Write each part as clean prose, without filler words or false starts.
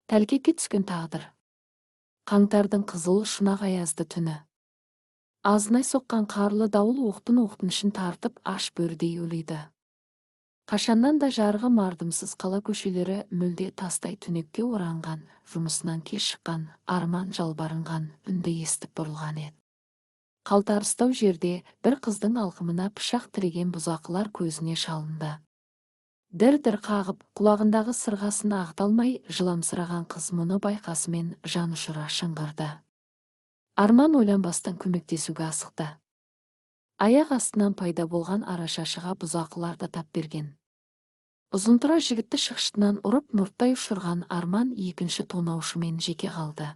Тәлкекке түскен тағдыр. Қаңтардың қызыл шұнақ аязды түні. Азынай соққан қарлы дауыл оқтын-оқтын ішін тартып аш бөрідей өлейді. Қашаннан да жарығы мардымсыз қала көшелері мүлде тастай түнекке оранған, жұмысынан кеш шыққан, арман жалбарынған үнді естіп бұрылған еді. Қалтарыстау жерде бір қыздың алқымына пышақ тіреген бұзақылар көзіне шалынды. Дір-дір қағып, құлағындағы сырғасын ағыталмай жыламсыраған қыз мұны байқасымен жан ұшыра шыңғырды. Арман ойланбастан көмектесуге асықты. Аяқ астынан пайда болған арашашыға бұзақылар да тап берген. Ұзынтұра жігітті шықшытынан ұрып мұрттай ұшырған Арман екінші тонаушымен жеке қалды.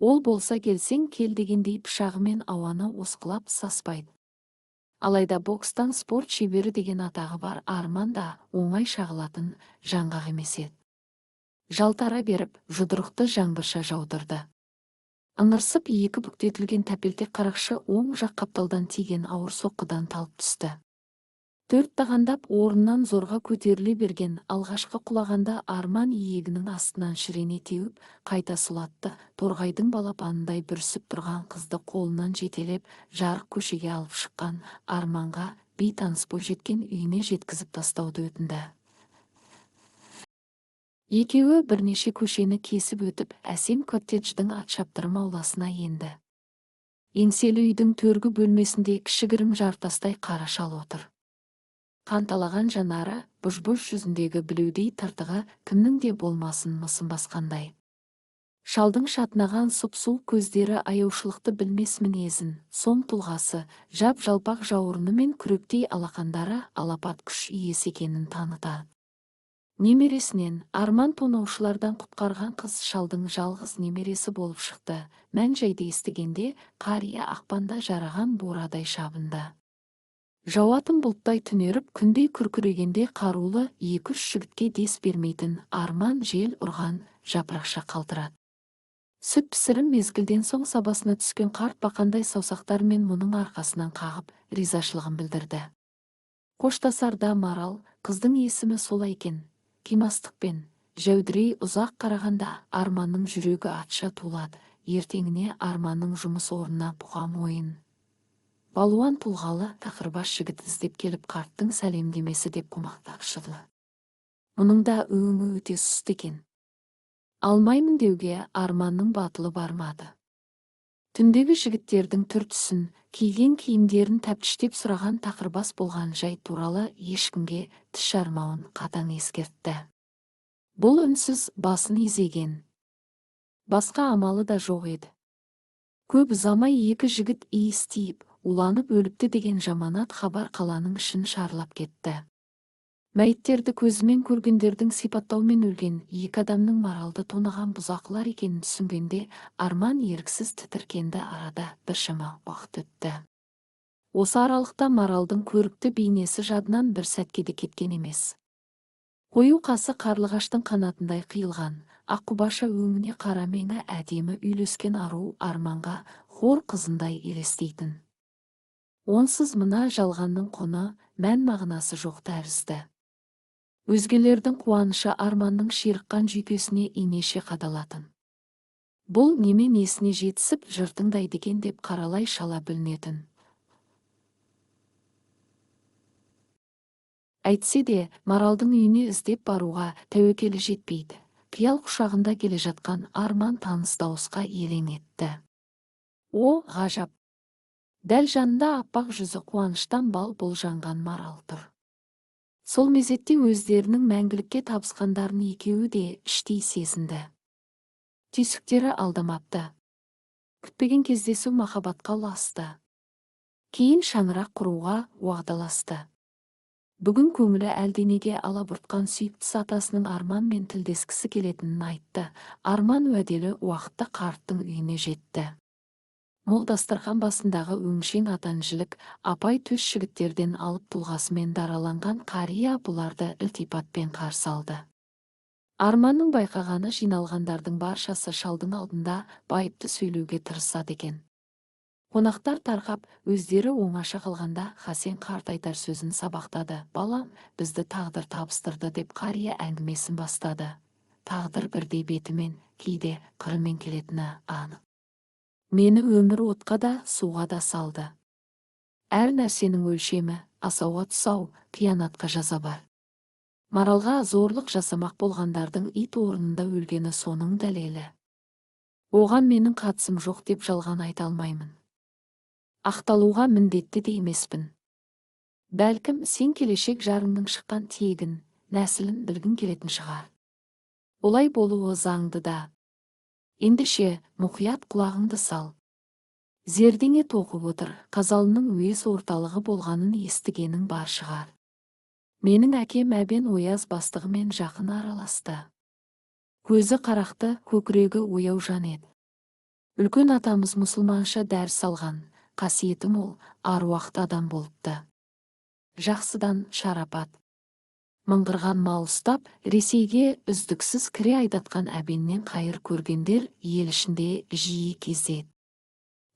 Ол болса келсең кел дегендей пышағымен ауаны осқылап саспайды. Алайда бокстан спорт шебері деген атағы бар Арман да оңай шағылатын жаңғақ емес еді. Жалтара беріп, жұдырықты жаңбырша жаудырды. Ыңырсып екі бүктетілген тәпелтек қарақшы оң жақ қапталдан тиген ауыр соққыдан талып түсті. Төрт тағандап орнынан зорға көтеріле берген алғашқы құлағанда Арман иегінің астынан шірене теуіп, қайта сұлатты. Торғайдың балапанындай бүрсіп тұрған қызды қолынан жетелеп, жарық көшеге алып шыққан Арманға бейтаныс бойжеткен үйіне жеткізіп тастауды өтінді. Екеуі бірнеше көшені кесіп өтіп, әсем коттедждің атшаптырым ауласына енді. Еңселі үйдің төргі бөлмесінде кішігірім жартастай қара шал отыр. Қанталаған жанары, бұж-бұж жүзіндегі білеудей тыртығы кімнің де болмасын мысын басқандай. Шалдың шатынаған сұп-суық көздері аяушылықты білмес мінезін, сом тұлғасы, жап-жалпақ жауырыны мен күректей алақандары алапат күш иесі екенін танытады. Немересінен Арман тонаушылардан құтқарған қыз шалдың жалғыз немересі болып шықты. Мән-жайды естігенде қария ақпанда жараған борадай шабынды. Жауатын бұлттай түнеріп, күндей күркірегенде қарулы екі-үш жігітке дес бермейтін Арман жел ұрған жапырақша қалтырады. Сүт пісірім мезгілден соң сабасына түскен қарт бақандай саусақтарымен мұның арқасынан қағып, ризашылығын білдірді. Қоштасарда Марал, қыздың есімі солай екен, қимастықпен, жәудірей ұзақ қарағанда Арманның жүрегі атша тулады. Ертеңіне Арманның жұмыс орнына бұқам ойын. Балуан тұлғалы тақырбас жігіт іздеп келіп қарттың сәлемдемесі деп қомақтап шықты. Мұның да өңі өте сұсты екен. Алмаймын деуге Арманның батылы бармады. Түндегі жігіттердің түр-түсін, киген киімдерін тәптіштеп сұраған тақырбас болған жай туралы ешкімге тіс жармауын қатаң ескертті. Бұл үнсіз басын изеген. Басқа амалы да жоқ еді. Көп ұзамай екі жігіт иіс тиіп, уланып өліпті деген жаманат хабар қаланың ішін шарлап кетті. Мәйіттерді көзімен көргендердің сипаттаумен өлген екі адамның Маралды тонаған бұзақылар екенін түсінгенде Арман еріксіз тітіркенді. Арада біршама уақыт өтті. Осы аралықта Маралдың көрікті бейнесі жадынан бір сәтке де кеткен емес. Қою қасы қарлығаштың қанатындай қиылған, аққұбаша өңіне қара меңі әдемі үйлескен ару Арманға хор қызындай елестейтін. Онсыз мына жалғанның құны, мән мағынасы жоқ тәрізді. Өзгелердің қуанышы Арманның ширыққан жүйкесіне инеше қадалатын. Бұл неме несіне жетісіп жыртыңдайды екен деп қаралай шала білінетін. Әйтсе де, Маралдың үйіне іздеп баруға тәуекелі жетпейді. Қиял құшағында келе жатқан Арман таныс дауысқа елең етті. О, ғажап! Дәл жанында аппақ жүзі қуаныштан бал болжанған Марал тұр. Сол мезетте өздерінің мәңгілікке табысқандарын екеуі де іштей сезінді. Түйсіктері алдамапты. Күтпеген кездесу махаббатқа ұласты. Кейін шаңырақ құруға уағдаласты. Бүгін көңілі әлденеге алабұртқан сүйіктісі атасының Арманмен тілдескісі келетінін айтты. Арман уәделі уақытта қарттың үйіне жетті. Мол дастархан басындағы өңшең атанжілік апай төс жігіттерден алып тұлғасымен дараланған қария бұларды ілтипатпен қарсы алды. Арманның байқағаны жиналғандардың баршасы шалдың алдында байыпты сөйлеуге тырысады екен. Қонақтар тарқап, өздері оңаша қалғанда Хасен қарт айтар сөзін сабақтады. Балам, бізді тағдыр табыстырды деп қария әңгімесін бастады. тағдыр бірде бетімен, кейде қырымен келетіні анық. Мені өмір отқа да, суға да салды. Әр нәрсенің өлшемі, асауға тұсау, қиянатқа жаза бар. Маралға зорлық жасамақ болғандардың ит орнында өлгені соның дәлелі. Оған менің қатысым жоқ деп жалған айта алмаймын. Ақталуға міндетті де емеспін. Бәлкім сен келешек жарыңның шыққан тегін, нәсілін білгің келетін шығар. Олай болуы заңды да. Ендеше мұқият құлағыңды сал. Зердеңе тоқып отыр, Қазалының уез орталығы болғанын естігенің бар шығар. Менің әкем әбен ояз бастығымен жақын араласты. Көзі қарақты, көкірегі ояу жан еді. Үлкен атамыз мұсылманша дәріс алған, қасиеті мол, аруақты адам болыпты. Жақсыдан шарапат. Мыңғырған мал ұстап, Ресейге үздіксіз кіре айдатқан әбеннен қайыр көргендер ел ішінде жиі кездеседі.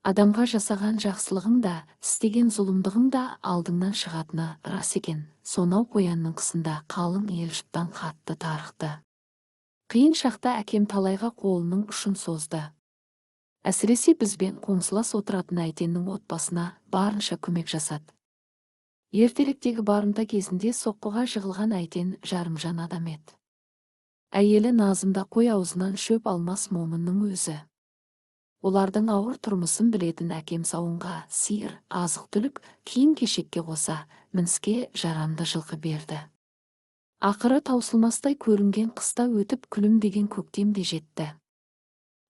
Адамға жасаған жақсылығың да, істеген зұлымдығың да алдыңнан шығатыны рас екен. Сонау қоянның қысында қалың ел жұрттан қатты тарықты. Қиын шақта әкем талайға қолының ұшын созды. Әсіресе бізбен қоңсылас отыратын әйтеннің отбасына барынша көмек жасады. Ертеліктегі барымта кезінде соққыға жығылған әйтен жарымжан адам еді. Әйелі Назымда қой аузынан шөп алмас момынның өзі. Олардың ауыр тұрмысын білетін әкем сауынға сиыр, азық-түлік, киім-кешекке қоса мініске жарамды жылқы берді. Ақыры таусылмастай көрінген қыста өтіп күлімдеген көктем де жетті.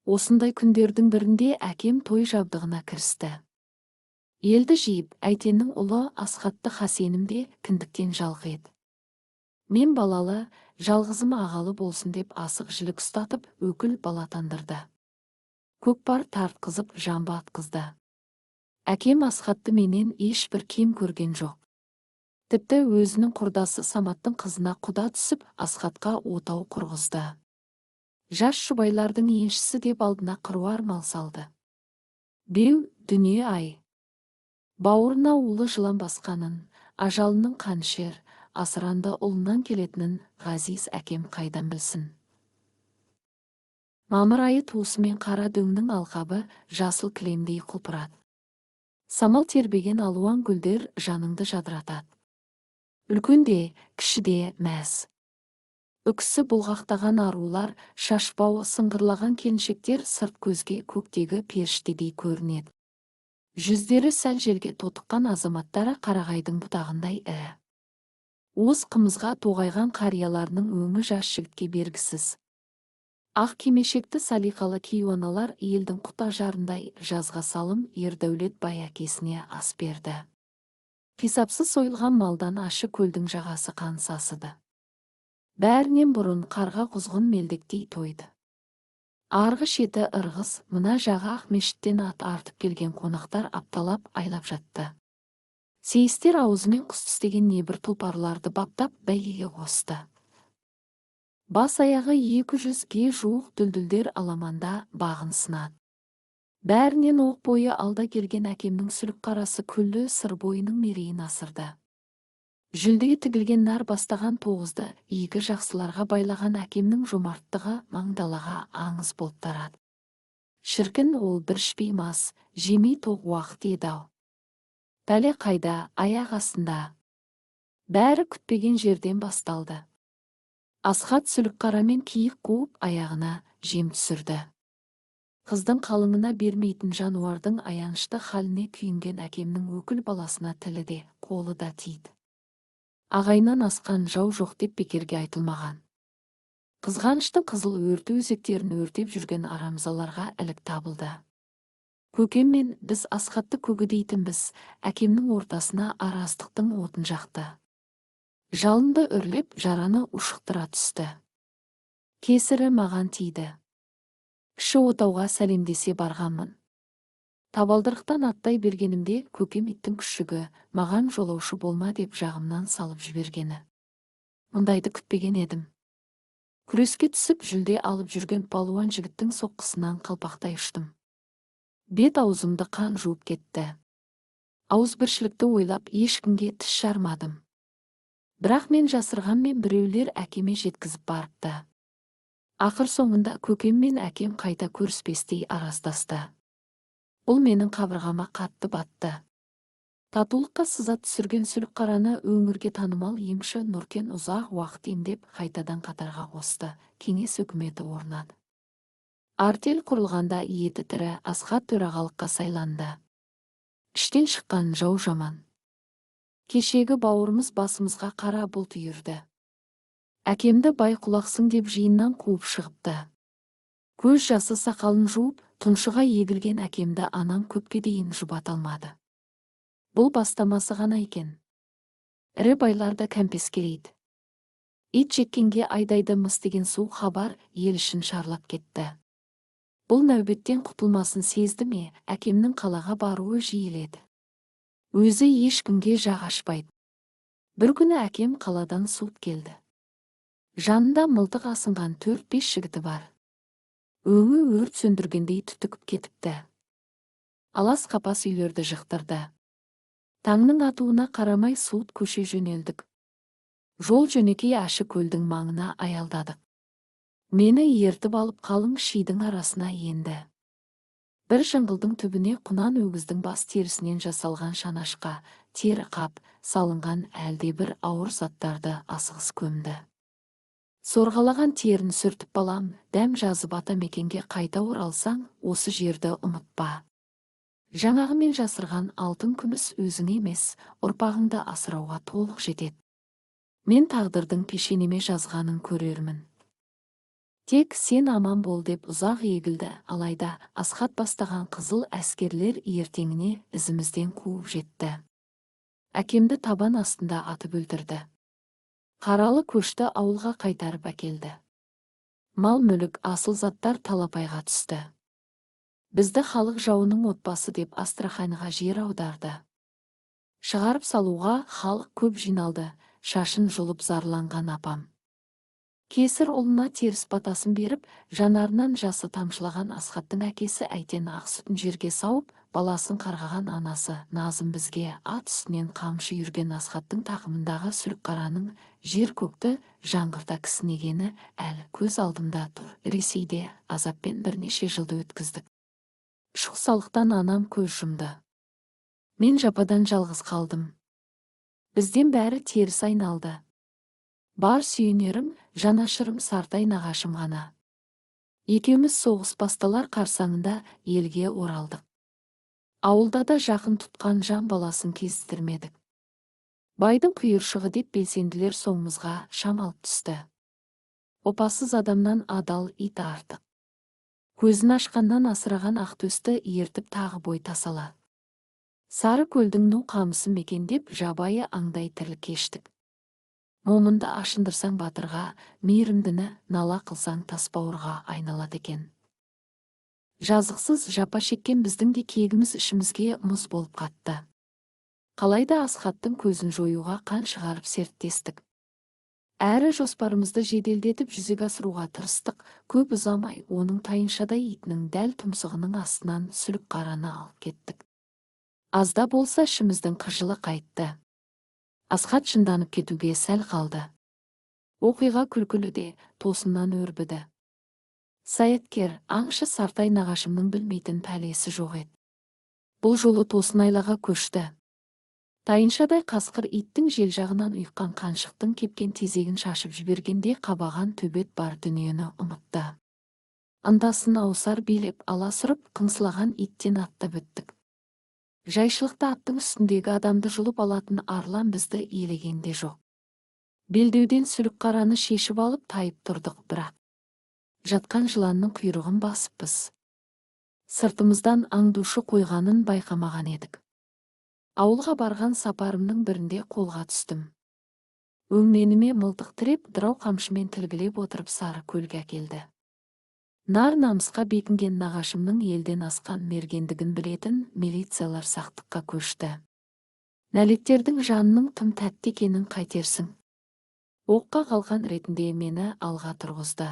Осындай күндердің бірінде әкем той жабдығына кірісті. Елді жиып, әйтеннің ұлы Асхатты Хасенім де кіндіктен жалғы еді. Мен балалы, жалғызым ағалы болсын деп асық жілік ұстатып, өкіл бала тандырды. Көкпар тартқызып жамбы атқызды. Әкем Асхатты менен ешбір кем көрген жоқ. Тіпті өзінің құрдасы Саматтың қызына құда түсіп, Асхатқа отау құрғызды. Жас шұбайлардың еншісі деп алдына қыруар мал салды. Беу, дүние ай. Бауырына улы жылан басқанын, ажалының қаншер, асыранды ұлынан келетінін ғазиз әкем қайдан білсін. Мамыр айы туысымен қара дөңнің алқабы жасыл кілемдей құлпырады. Самал тербеген алуан гүлдер жаныңды жадыратады. Үлкенде, кішіде мәз. Үкісі бұлғақтаған арулар, шашбауы сыңғырлаған келіншектер сырт көзге көктегі періштедей көрінеді. Жүздері сәл жерге тотыққан азаматтары қарағайдың бұтағындай ірі. Уыз қымызға тоғайған қарияларының өңі жас жігітке бергісіз. Ақ кимешекті салиқалы кейуаналар елдің құта-жарындай жазға салым Ердәулет бай әкесіне ас берді. Қисапсыз сойылған малдан ашы көлдің жағасы қан сасыды. Бәрінен бұрын қарға құзғын мелдектей тойды. Арғы шеті ырғыз, мына жағы ақ мешіттен ат артып келген қонақтар апталап айлап жатты. Сейістер аузымен құс тістеген небір тұлпарларды баптап бәйгеге қосты. Бас аяғы 200-ге жуық дүлдүлдер аламанда бағын сынады. Бәрінен оқ бойы алда келген әкемнің сүлік қарасы күллі сыр бойының мерейін асырды. Жүлдеге тігілген нар бастаған тоғызды игі жақсыларға байлаған әкемнің жомарттығы маңдалаға аңыз болып тарады. Шіркін ол бір ішпей мас, жемей тоқ уақыт еді-ау. Пәле қайда, аяқ астында. Бәрі күтпеген жерден басталды. Асхат сүлік қарамен киік қуып аяғына жем түсірді. Қыздың қалыңына бермейтін жануардың аянышты халіне күйінген әкемнің өкіл баласына тілі де, қолы да тиді. Ағайынан асқан жау жоқ деп бекерге айтылмаған. Қызғаныштың қызыл өрті өзектерін өртеп жүрген арамзаларға ілік табылды. Көкем мен біз Асхатты көгідейтінбіз, әкемнің ортасына араздықтың отын жақты. Жалынды үрлеп жараны ушықтыра түсті. Кесірі маған тиді. Кіші отауға сәлемдесе барғанмын. Табалдырықтан аттай бергенімде көкем иттің күшігі маған жолаушы болма деп жағымнан салып жібергені. Мұндайды күтпеген едім. Күреске түсіп жүлде алып жүрген палуан жігіттің соққысынан қалпақтай ұштым. Бет аузымды қан жуып кетті. Ауызбіршілікті ойлап ешкімге тіс жармадым. Бірақ мен жасырғанмен біреулер әкеме жеткізіп барыпты. Ақыр соңында көкем мен әкем қайта көріспестей араздасты. Бұл менің қабырғама қатты батты. Татулыққа сызат түсірген Сүлікқараны өңірге танымал емші Нұркен ұзақ уақыт емдеп қайтадан қатарға қосты. Кеңес үкіметі орнады. Артель құрылғанда еті тірі Асхат төрағалыққа сайланды. Іштен шыққан жау жаман. Кешегі бауырымыз басымызға қара бұлт үйірді. Әкемді бай құлақсың деп жиыннан қуып шығыпты. Көз жасы сақалын жуып, тұншыға егілген әкемді анам көпке дейін жұбата алмады. Бұл бастамасы ғана екен. Ірі байларды кәмпескелейді. Ит жеккенге айдайды мыс деген суық хабар ел ішін шарлап кетті. Бұл нәубеттен құтылмасын сезді ме, әкемнің қалаға баруы жиіледі. Өзі ешкімге жақ ашпайды. Бір күні әкем қаладан суыт келді. Жанында мылтық асынған 4-5 жігіті бар. Өңі өрт сөндіргендей түтігіп кетіпті. Алас қапас үйлерді жықтырды. Таңның атуына қарамай суыт көше жөнелдік. Жол жөнекей ашы көлдің маңына аялдадық. Мені ертіп алып қалың шидің арасына енді. Бір жыңғылдың түбіне құнан өгіздің бас терісінен жасалған шанашқа, тері қап, салынған әлде бір ауыр заттарды асығыс көмді. Сорғалаған терін сүртіп балам, дәм жазып ата мекенге қайта оралсаң, осы жерді ұмытпа. Жаңағы мен жасырған алтын күміс өзің емес, ұрпағыңды асырауға толық жетеді. Мен тағдырдың пешенеме жазғанын көрермін. Тек сен аман бол деп ұзақ егілді, алайда Асхат бастаған қызыл әскерлер ертеңіне ізімізден қуып жетті. Әкемді табан астында атып өлтірді. Қаралы көшті ауылға қайтарып әкелді. Мал мүлік асыл заттар талапайға түсті. Бізді халық жауының отбасы деп Астраханьға жер аударды. Шығарып салуға халық көп жиналды, шашын жұлып зарланған апам. Кесір ұлына теріс батасын беріп, жанарынан жасы тамшылаған Асхаттың әкесі Әйтен ақ сүтін жерге сауып, баласын қарғаған анасы Назым бізге ат үстінен қамшы үйірген Асхаттың тақымындағы Сүлікқараның жер көкті жаңғырта кісінегені әлі көз алдымда тұр. Ресейде азаппен бірнеше жылды өткіздік. Шұқсалықтан анам көз жұмды. Мен жападан жалғыз қалдым. Бізден бәрі теріс айналды. Бар сүйенерім, жанашырым Сартай нағашым ғана. Екеуміз соғыс басталар қарсаңында елге оралдық. Ауылда да жақын тұтқан жан баласын кездестірмедік. Байдың құйыршығы деп белсенділер соңымызға шамалып түсті. Опасыз адамнан адал ит артық. Көзін ашқаннан асыраған ақтөсті ертіп тағы бой тасалады. Сары көлдің ну қамысын мекендеп жабайы аңдай тірлік кештік. Момынды ашындырсаң батырға, мейірімдіні нала қылсаң тасбауырға айналады екен. Жазықсыз жапа шеккен біздің де кегіміз ішімізге мұз болып қатты. Қалайда Асхаттың көзін жоюға қан шығарып серттестік. Әрі жоспарымызды жеделдетіп жүзеге асыруға тырыстық. Көп ұзамай оның тайыншадай итінің дәл тұмсығының астынан Сүлікқараны алып кеттік. Азда болса ішіміздің қыжылы қайтты. Асхат жынданып кетуге сәл қалды. Оқиға күлкілі де тосыннан өрбіді. Саяткер, аңшы Сартай нағашымның білмейтін пәлесі жоқ еді. Бұл жолы Тосынайлаға көшті. Тайыншадай қасқыр иттің жел жағынан ұйыққан қаншықтың кепкен тезегін шашып жібергенде қабаған төбет бар дүниені ұмытты. Ындасын аусар билеп аласырып қыңсылаған иттен аттап өттік. Жайшылықта аттың үстіндегі адамды жұлып алатын арлан бізді елегенде жоқ. Белдеуден Сүлікқараны шешіп алып тайып тұрдық, бірақ жатқан жыланның құйрығын басыппыз. Сыртымыздан аңдушы қойғанын байқамаған едік. Ауылға барған сапарымның бірінде қолға түстім. Өңменіме мылтық тіреп, дырау қамшымен тілгілеп отырып Сары көлге әкелді. Нар намысқа бекінген нағашымның елден асқан мергендігін білетін милициялар сақтыққа көшті. Нәлектердің жанының тым тәтті екенін қайтерсің. Оққа қалған ретінде мені алға тұрғызды.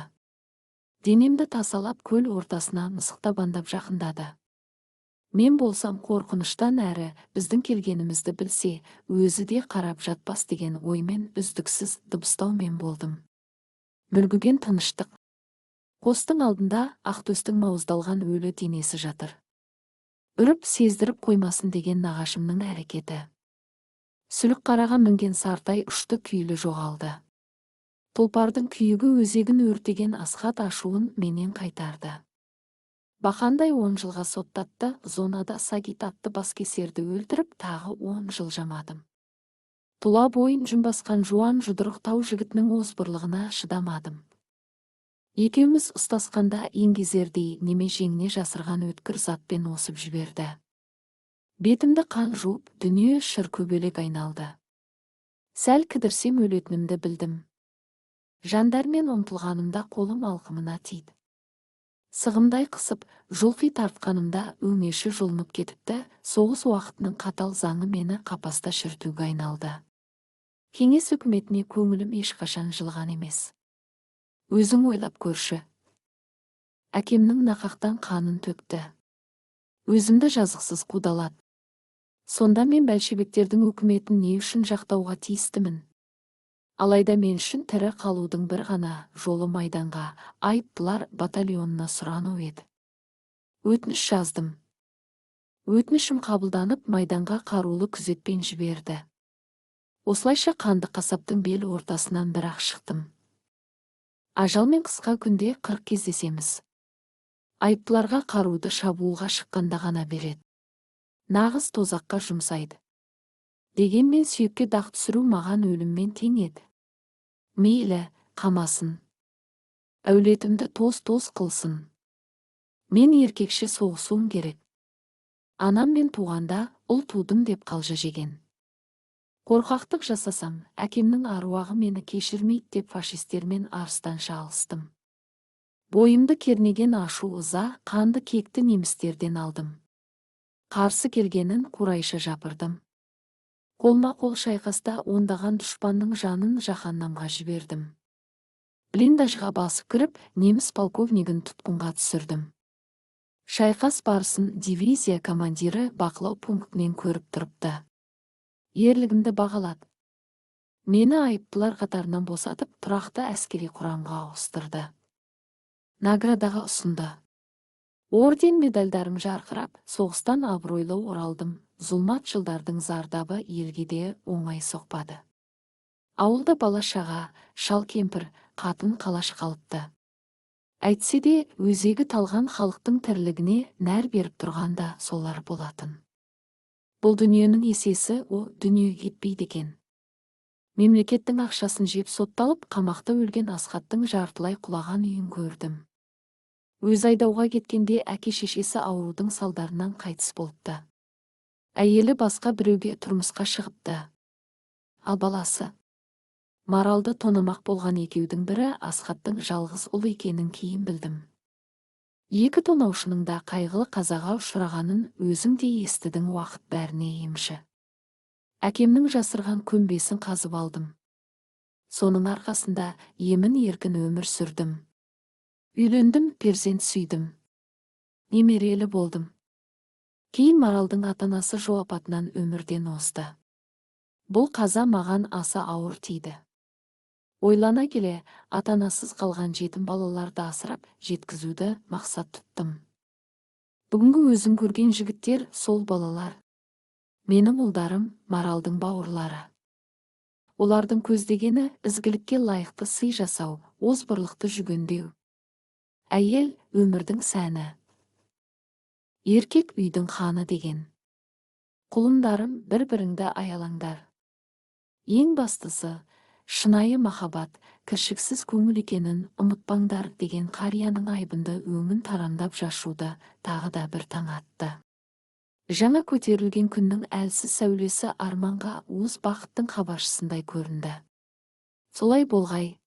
Денемді тасалап көл ортасына мысықта бандап жақындады. Мен болсам қорқыныштан әрі біздің келгенімізді білсе, өзі де қарап жатпас деген оймен үздіксіз дыбыстаумен болдым. Мүлгіген тыныштық. Қостың алдында ақтөстің мауыздалған өлі денесі жатыр. Үріп сездіріп қоймасын деген нағашымның әрекеті. Сүлік қараға мінген Сартай ұшты күйлі жоғалды. Тұлпардың күйігі өзегін өртеген асхат ашуын менен қайтарды. Бақандай 10 жылға соттатты, зонада Сагит атты баскесерді өлтіріп, тағы 10 жыл жамадым. Тұла бойын жүн басқан жуан жұдырық тау жігітінің озбырлығына шыдамадым. Екеуміз ұстасқанда еңгезердей неме жеңіне жасырған өткір затпен осып жіберді. Бетімді қан жуып, дүние шыр көбелек айналды. Сәл кідірсем өлетінімді білдім. Жандармен ұмтылғанымда қолым алқымына тиді. Сығымдай қысып, жұлқи тартқанымда өңеші жұлынып кетіпті, соғыс уақытының қатал заңы мені қапаста шіртуге айналды. Кеңес үкіметіне көңілім ешқашан жылған емес. Өзің ойлап көрші. Әкемнің нақақтан қанын төкті. Өзімді жазықсыз қудалады. Сонда мен бәлшебектердің үкіметін не үшін жақтауға тиістімін? Алайда мен үшін тірі қалудың бір ғана жолы майданға, айыптылар батальонына сұрану еді. Өтініш жаздым. Өтінішім қабылданып, майданға қарулы күзетпен жіберді. Осылайша қанды қасаптың бел ортасынан бір-ақ шықтым. Ажалмен қысқа күнде 40 кездесеміз. Айыптыларға қаруды шабуылға шыққанда ғана береді. Нағыз тозаққа жұмсайды. Дегенмен сүйекке дақ түсіру маған өліммен тең еді. Мейлі, қамасын. Әулетімді тоз-тоз қылсын. Мен еркекше соғысуым керек. Анам мен туғанда ұл тудым деп қалжа жеген. Қорқақтық жасасам, әкемнің аруағы мені кешірмейді деп фашистермен арыстанша алыстым. Бойымды кернеген ашу ыза, қанды кекті немістерден алдым. Қарсы келгенін қурайша жапырдым. Қолма-қол шайқаста ондаған дұшпанның жанын жаһаннамға жібердім. Блиндажға басып кіріп, неміс полковнигін тұтқынға түсірдім. Шайқас барысын дивизия командирі бақылау пунктінен көріп тұрыпты. Ерлігімді бағалады. Мені айыптылар қатарынан босатып, тұрақты әскери құрамға ауыстырды. Наградаға ұсынды. Орден медальдарым жарқырап, соғыстан абыройлы оралдым. Зұлмат жылдардың зардабы елге де оңай соқпады. Ауылда бала-шаға, шал-кемпір, қатын қалаш қалыпты. Әйтсе де, өзегі талған халықтың тірлігіне нәр беріп тұрғанда солар болатын. Бұл дүниенің есесі о дүние кетпейді екен. Мемлекеттің ақшасын жеп сотталып, қамақта өлген Асхаттың жартылай құлаған үйін көрдім. Өз айдауға кеткенде әке-шешесі аурудың салдарынан қайтыс болыпты. Әйелі басқа біреуге тұрмысқа шығыпты. Ал баласы Маралды тонамақ болған екеудің бірі Асхаттың жалғыз ұл екенін кейін білдім. Екі тонаушының да қайғылы қазаға ұшырағанын өзің де естідің, уақыт бәріне емші. Әкемнің жасырған көмбесін қазып алдым. Соның арқасында емін еркін өмір сүрдім. Үйлендім, перзент сүйдім. Немерелі болдым. Кейін Маралдың ата-анасы жол апатынан өмірден озды. Бұл қаза маған аса ауыр тиді. Ойлана келе, ата-анасыз қалған жетім балаларды асырап жеткізуді мақсат тұттым. Бүгінгі өзім көрген жігіттер сол балалар. Менің ұлдарым Маралдың бауырлары. Олардың көздегені ізгілікке лайықты сый жасау, озбырлықты жүгендеу. Әйел өмірдің сәні. Еркек үйдің ханы деген. Құлындарым, бір-біріңді аялаңдар. Ең бастысы, шынайы махаббат, кіршіксіз көңіл екенін ұмытпаңдар деген қарияның айбынды өңін тарандап жашуды тағы да бір таң атты. Жаңа көтерілген күннің әлсіз сәулесі арманға уыз бақыттың хабаршысындай көрінді. Солай болғай,